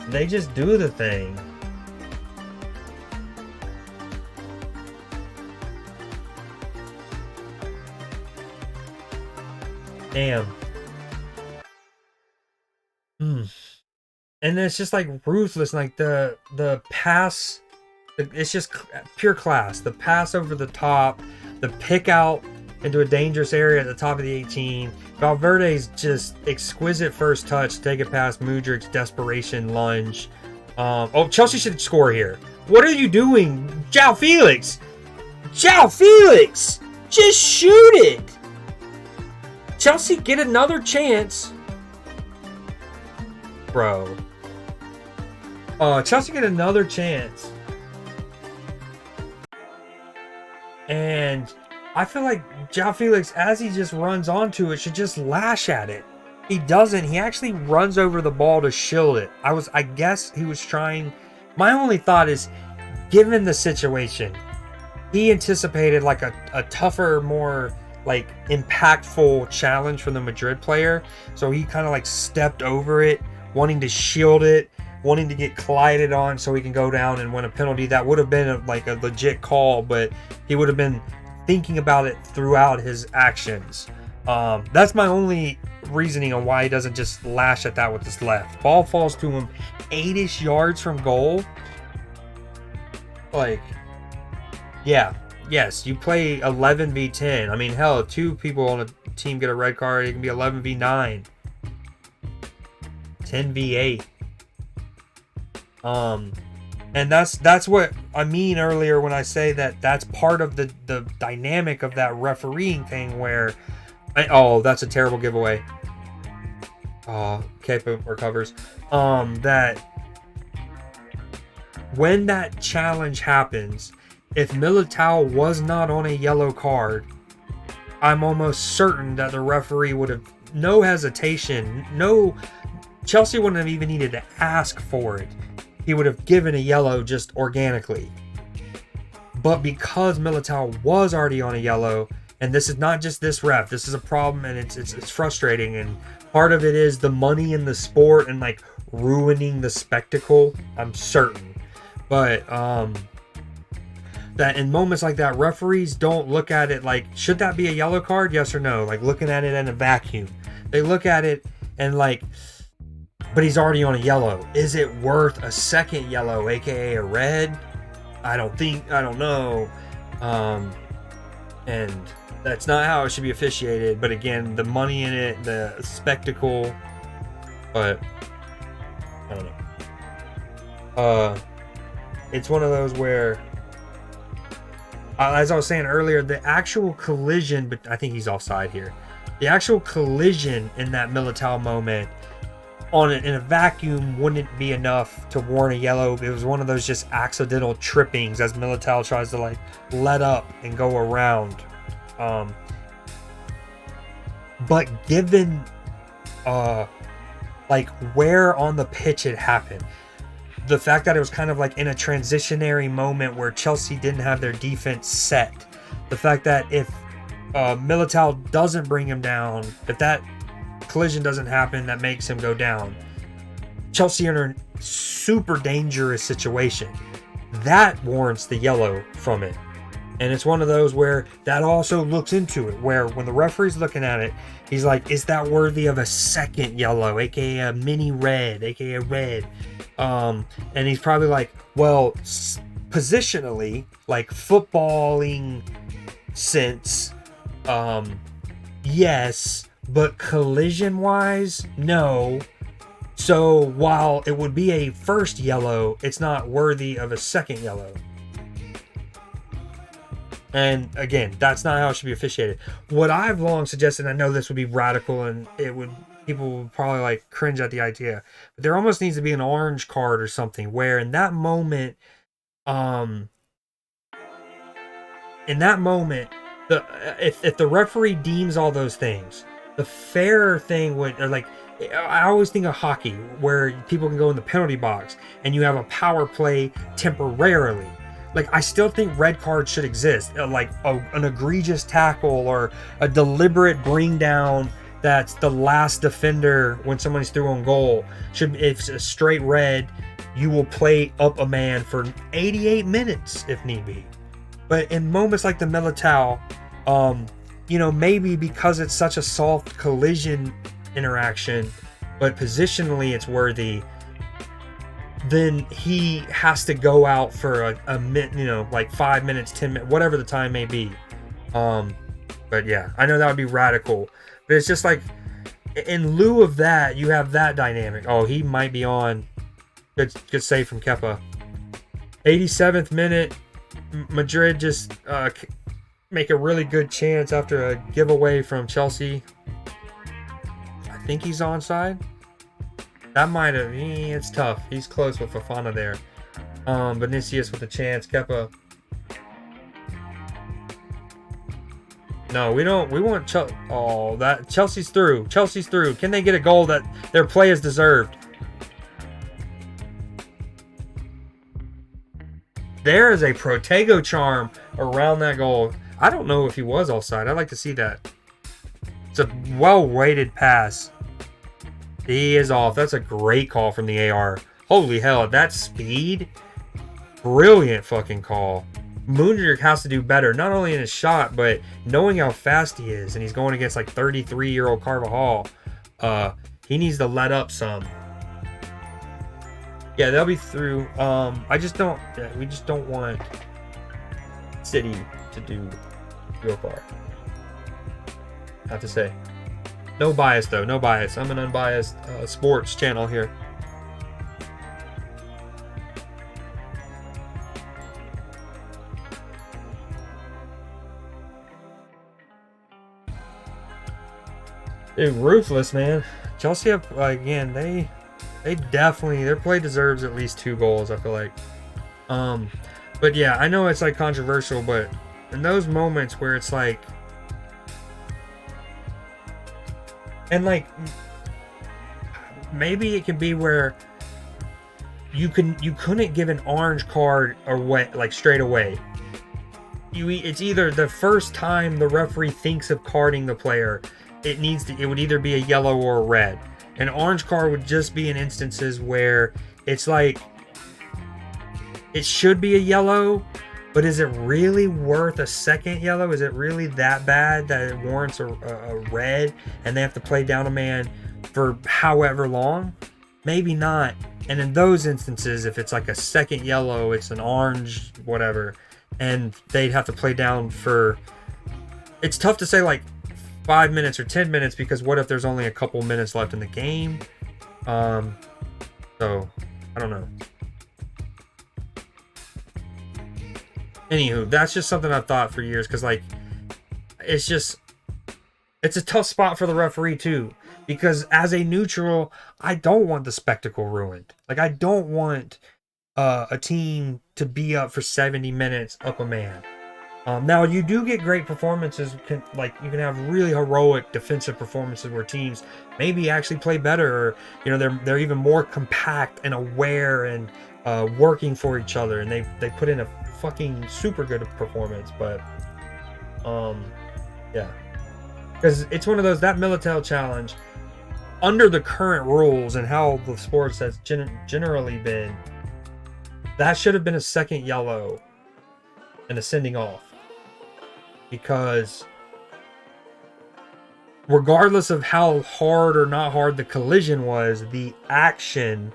they just do the thing. Damn. And it's just like ruthless, like the pass, it's just pure class. The pass over the top, the pick out into a dangerous area at the top of the 18. Valverde's just exquisite first touch, take it past Mudryk's desperation lunge. Chelsea should score here. What are you doing? João Felix! Just shoot it! Chelsea get another chance. Bro. Chelsea get another chance. And I feel like João Felix, as he just runs onto it, should just lash at it. He doesn't. He actually runs over the ball to shield it. I guess he was trying. My only thought is, given the situation, he anticipated like a tougher, more like impactful challenge from the Madrid player. So he kind of like stepped over it, wanting to shield it, wanting to get collided on so he can go down and win a penalty. That would have been like a legit call, but he would have been thinking about it throughout his actions. That's my only reasoning on why he doesn't just lash at that with his left. Ball falls to him 8-ish yards from goal. Like, yeah, yes, you play 11v10. I mean, hell, if 2 people on a team get a red card, it can be 11v9, 10v8. And that's what I mean earlier when I say that that's part of the dynamic of that refereeing thing where, oh, that's a terrible giveaway. Kepa recovers. That when that challenge happens, if Militao was not on a yellow card, I'm almost certain that the referee would have, no hesitation, Chelsea wouldn't have even needed to ask for it. He would have given a yellow just organically. But because Militao was already on a yellow, and this is not just this ref, this is a problem, and it's frustrating, and part of it is the money in the sport and like ruining the spectacle, I'm certain. But that in moments like that, referees don't look at it like, should that be a yellow card? Yes or no? Like looking at it in a vacuum. They look at it and like, but he's already on a yellow. Is it worth a second yellow, aka a red? I don't know. And that's not how it should be officiated. But again, the money in it, the spectacle. But I don't know. It's one of those where, as I was saying earlier, the actual collision, but I think he's offside here. The actual collision in that Militao moment in a vacuum wouldn't be enough to warrant a yellow. It was one of those just accidental trippings as Militao tries to like let up and go around. But given like where on the pitch it happened, the fact that it was kind of like in a transitionary moment where Chelsea didn't have their defense set, the fact that if Militao doesn't bring him down, if that collision doesn't happen that makes him go down, Chelsea are in a super dangerous situation. That warrants the yellow from it. And it's one of those where that also looks into it, where when the referee's looking at it, he's like, is that worthy of a second yellow, aka a mini red, aka red? And he's probably like, well, positionally, like footballing sense, yes, but collision wise, no. So while it would be a first yellow, it's not worthy of a second yellow. And again, that's not how it should be officiated. What I've long suggested, I know this would be radical and people would probably like cringe at the idea, but there almost needs to be an orange card or something where in that moment, if the referee deems all those things, the fairer thing would, or like, I always think of hockey where people can go in the penalty box and you have a power play temporarily. Like, I still think red cards should exist, like an egregious tackle or a deliberate bring down that's the last defender when somebody's through on goal. If it's a straight red, you will play up a man for 88 minutes if need be. But in moments like the Militao, maybe because it's such a soft collision interaction, but positionally it's worthy, then he has to go out for a minute, like 5 minutes, 10 minutes, whatever the time may be. But yeah, I know that would be radical, but it's just like, in lieu of that, you have that dynamic. Oh, he might be on. Good save from Kepa. 87th minute, Madrid just make a really good chance after a giveaway from Chelsea. I think he's onside. That might have. It's tough. He's close with Fafana there. Vinicius with a chance. Kepa. No, we don't. We want Chelsea. Oh, that Chelsea's through. Chelsea's through. Can they get a goal that their play is deserved? There is a Protego charm around that goal. I don't know if he was offside. I'd like to see that. It's a well-weighted pass. He is off. That's a great call from the AR. Holy hell, that speed. Brilliant fucking call. Moondrick has to do better, not only in his shot, but knowing how fast he is, and he's going against like 33-year-old Carvajal. He needs to let up some. Yeah, they'll be through. I just don't. Yeah, we just don't want City to do real far. I have to say, no bias though. No bias. I'm an unbiased sports channel here. Dude, ruthless, man. Chelsea have, again, they definitely, their play deserves at least 2 goals, I feel like. But yeah, I know it's like controversial, but in those moments where it's like, and like, maybe it can be where you couldn't give an orange card away, like straight away. It's either the first time the referee thinks of carding the player, it would either be a yellow or a red. An orange card would just be in instances where it's like, it should be a yellow, but is it really worth a second yellow? Is it really that bad that it warrants a red and they have to play down a man for however long? Maybe not. And in those instances, if it's like a second yellow, it's an orange, whatever, and they'd have to play down for, it's tough to say like 5 minutes or 10 minutes, because what if there's only a couple minutes left in the game? So I don't know. Anywho, that's just something I've thought for years, because like it's a tough spot for the referee too, because as a neutral, I don't want the spectacle ruined. Like, I don't want a team to be up for 70 minutes up a man. Now, you do get great performances, like you can have really heroic defensive performances where teams maybe actually play better, or they're even more compact and aware and working for each other, and they put in a fucking super good performance. But yeah, because it's one of those, that Militao challenge under the current rules and how the sports has generally been, that should have been a second yellow and a sending off. Because regardless of how hard or not hard the collision was, the action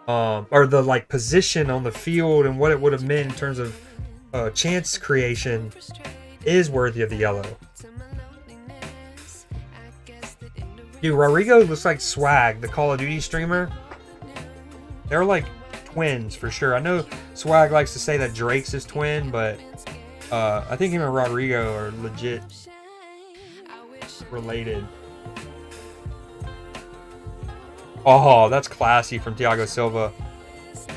or the like position on the field and what it would have meant in terms of chance creation is worthy of the yellow. Dude, Rodrigo looks like Swag, the Call of Duty streamer. They're like twins for sure. I know Swag likes to say that Drake's his twin, but I think him and Rodrigo are legit related. Oh, that's classy from Thiago Silva.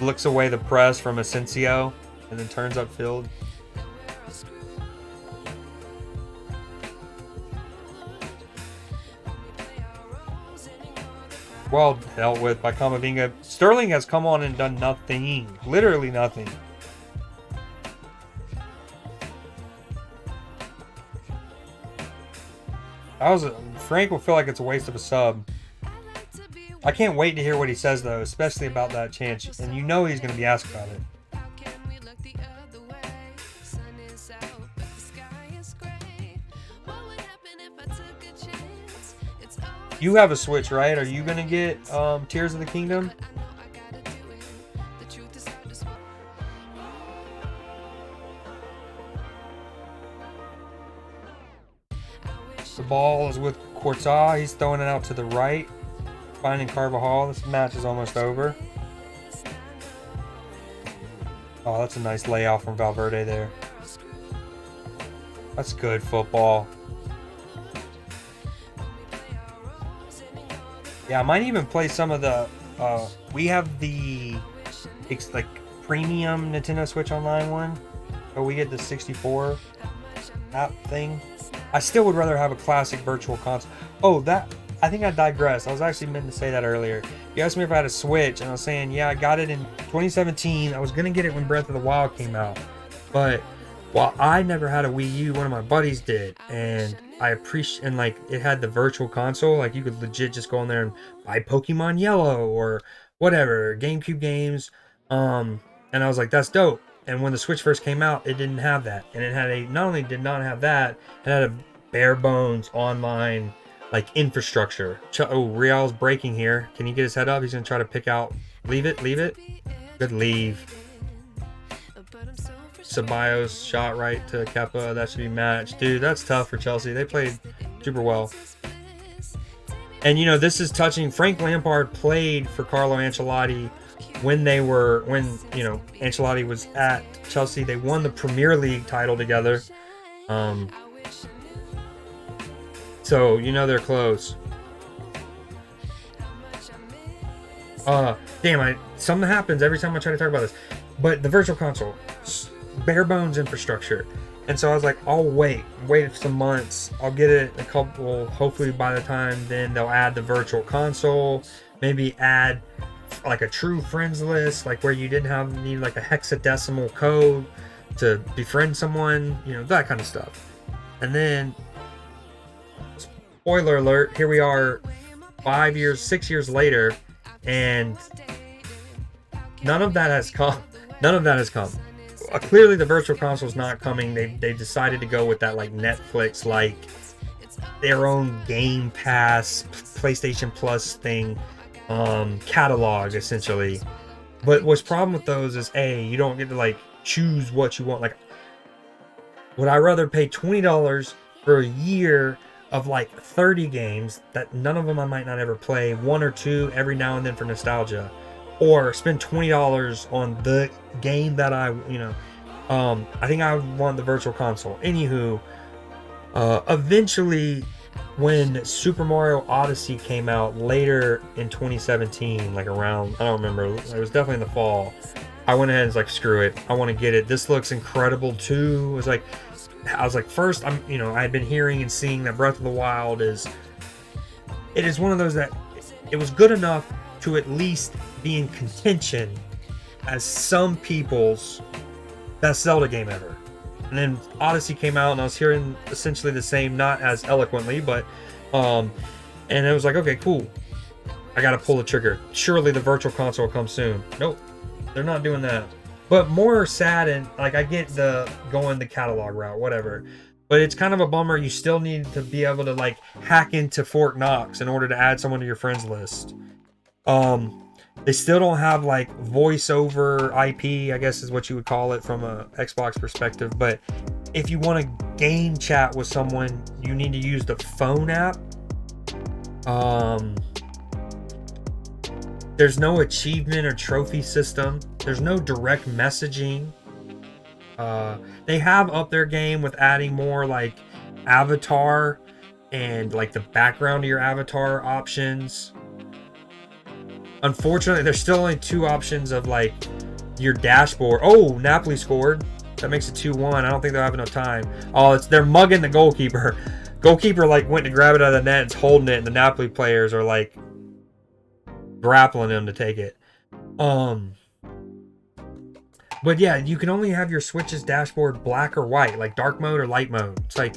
Looks away the press from Asensio and then turns upfield. Well dealt with by Camavinga. Sterling has come on and done nothing. Literally nothing. Frank will feel like it's a waste of a sub. I can't wait to hear what he says though, especially about that chance. And you know he's going to be asked about it. You have a Switch, right? Are you going to get Tears of the Kingdom? The ball is with Courtois. He's throwing it out to the right, finding Carvajal. This match is almost over. Oh, that's a nice layout from Valverde there. That's good football. Yeah, I might even play some of the We have the like premium Nintendo Switch Online one, or we get the 64 app thing. I still would rather have a classic virtual console. Oh, that, I think I digressed. I was actually meant to say that earlier. You asked me if I had a Switch, and I was saying, yeah, I got it in 2017. I was gonna get it when Breath of the Wild came out, but while I never had a Wii U, one of my buddies did, and I appreciate, and like it had the virtual console, like you could legit just go in there and buy Pokemon Yellow or whatever GameCube games, and I was like, that's dope. And when the Switch first came out, it didn't have that, and it had a, not only did not have that, it had a bare bones online like infrastructure. Oh, Real's breaking here. Can you get his head up? He's gonna try to pick out. Leave it. Good leave. Ceballos shot right to Kepa. That should be matched. Dude, that's tough for Chelsea. They played super well. And, you know, this is touching. Frank Lampard played for Carlo Ancelotti when, you know, Ancelotti was at Chelsea. They won the Premier League title together. So, you know, they're close. Damn, something happens every time I try to talk about this. But the virtual console, bare bones infrastructure. And so I was like, I'll wait some months. I'll get it a couple, hopefully by the time then they'll add the virtual console, maybe add like a true friends list, like where you didn't need like a hexadecimal code to befriend someone, you know, that kind of stuff. And then, spoiler alert, here we are 6 years later, and none of that has come. Clearly the virtual console is not coming. They decided to go with that like Netflix, like their own Game Pass, PlayStation Plus thing, catalog essentially. But what's problem with those is you don't get to like choose what you want. Like, would I rather pay $20 for a year of like 30 games that none of them I might not ever play, one or two every now and then for nostalgia, or spend $20 on the game that I think I would want the virtual console. Anywho, eventually when Super Mario Odyssey came out later in 2017, like around, I don't remember, it was definitely in the fall, I went ahead and was like, screw it, I want to get it. This looks incredible too. I was like, first, I had been hearing and seeing that Breath of the Wild is one of those that it was good enough to at least be in contention as some people's best Zelda game ever. And then Odyssey came out, and I was hearing essentially the same, not as eloquently, but and it was like, okay, cool, I gotta pull the trigger. Surely the virtual console will come soon. Nope, they're not doing that. But more sad, and like, I get the going the catalog route, whatever, but it's kind of a bummer. You still need to be able to like hack into Fort Knox in order to add someone to your friends list. They still don't have like voice over IP, I guess is what you would call it from a Xbox perspective. But if you want to game chat with someone, you need to use the phone app. There's no achievement or trophy system. There's no direct messaging. They have up their game with adding more like avatar and like the background of your avatar options. Unfortunately, there's still only two options of like your dashboard. Oh, Napoli scored. That makes it 2-1. I don't think they'll have enough time. Oh, they're mugging the goalkeeper. Goalkeeper like went to grab it out of the net, and's holding it, and the Napoli players are like grappling him to take it. But yeah, you can only have your Switch's dashboard black or white, like dark mode or light mode. It's like,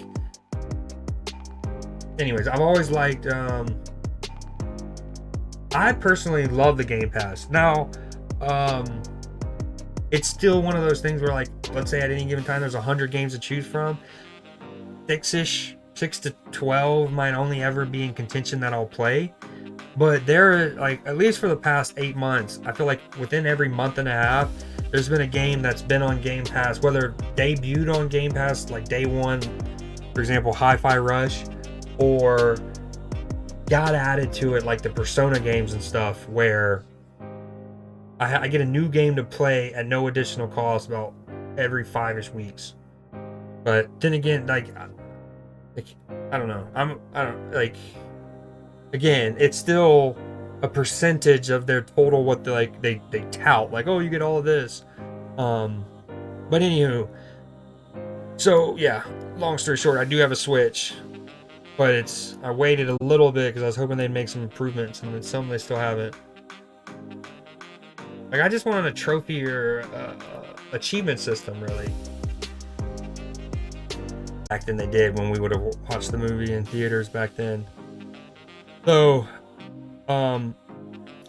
anyways, I've always liked, I personally love the Game Pass. Now, it's still one of those things where, like, let's say at any given time there's 100 games to choose from. 6 to 12 might only ever be in contention that I'll play. But there, like, at least for the past 8 months, I feel like within every month and a half, there's been a game that's been on Game Pass, whether debuted on Game Pass, like day one, for example, Hi-Fi Rush, or got added to it, like the Persona games and stuff, where I get a new game to play at no additional cost about every 5-ish weeks. But then again, like I don't know. Again, it's still a percentage of their total what they tout, like, oh, you get all of this. But anywho, so yeah, long story short, I do have a Switch, but I waited a little bit because I was hoping they'd make some improvements, and some they still haven't. Like, I just wanted a trophy or achievement system, really, back than they did when we would have watched the movie in theaters back then. So,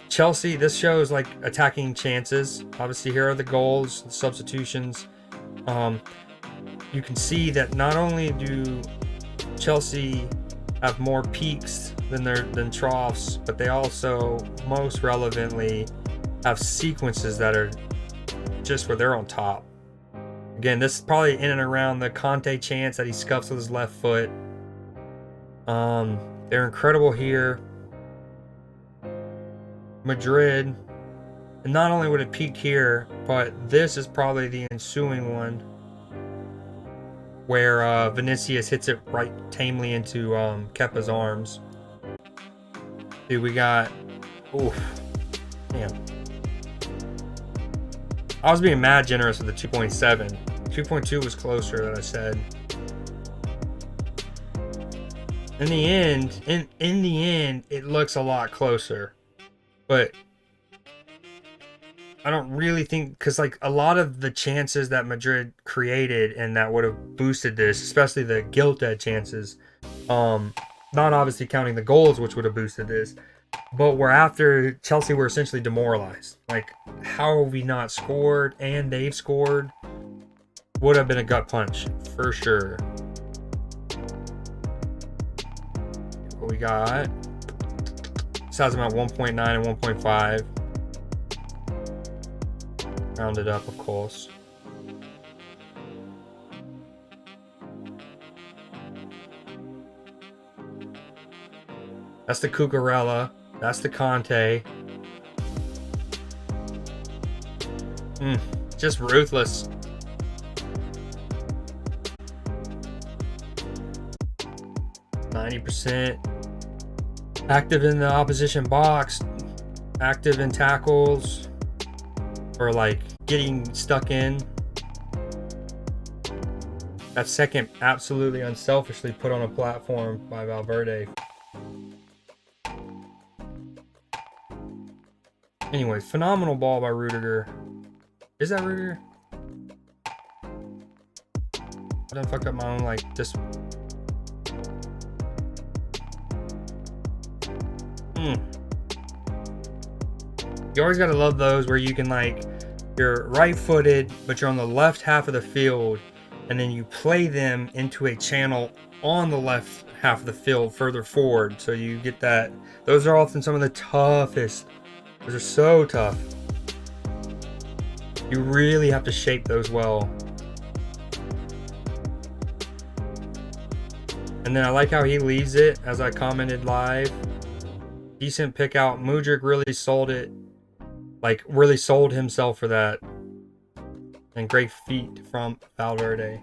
Chelsea, this show is like attacking chances. Obviously, here are the goals, the substitutions. You can see that not only do Chelsea have more peaks than troughs, but they also, most relevantly, have sequences that are just where they're on top. Again, this is probably in and around the Conte chance that he scuffs with his left foot. They're incredible here. Madrid, and not only would it peak here, but this is probably the ensuing one where Vinicius hits it right tamely into Kepa's arms. Dude, we got... Oof. Damn. I was being mad generous with the 2.7. 2.2 was closer than I said. In the end, it looks a lot closer. But I don't really think, because like a lot of the chances that Madrid created and that would have boosted this, especially the gilt-edge chances, not obviously counting the goals, which would have boosted this, but were after Chelsea were essentially demoralized. Like, how have we not scored and they've scored? Would have been a gut punch for sure. What we got? This has them at 1.9 and 1.5. Rounded up, of course. That's the Cucurella. That's the Conte. Just ruthless. %. Active in the opposition box. Active in tackles. Or like getting stuck in. That second absolutely unselfishly put on a platform by Valverde. Anyway, phenomenal ball by Rudiger. Is that Rudiger? I done fucked up my own, like, just... You always gotta love those where you can, like, you're right-footed, but you're on the left half of the field, and then you play them into a channel on the left half of the field further forward, so you get that. Those are often some of the toughest. Those are so tough. You really have to shape those well. And then I like how he leaves it, as I commented live. Decent pick out. Mudryk really sold it. Like, really sold himself for that. And great feat from Valverde.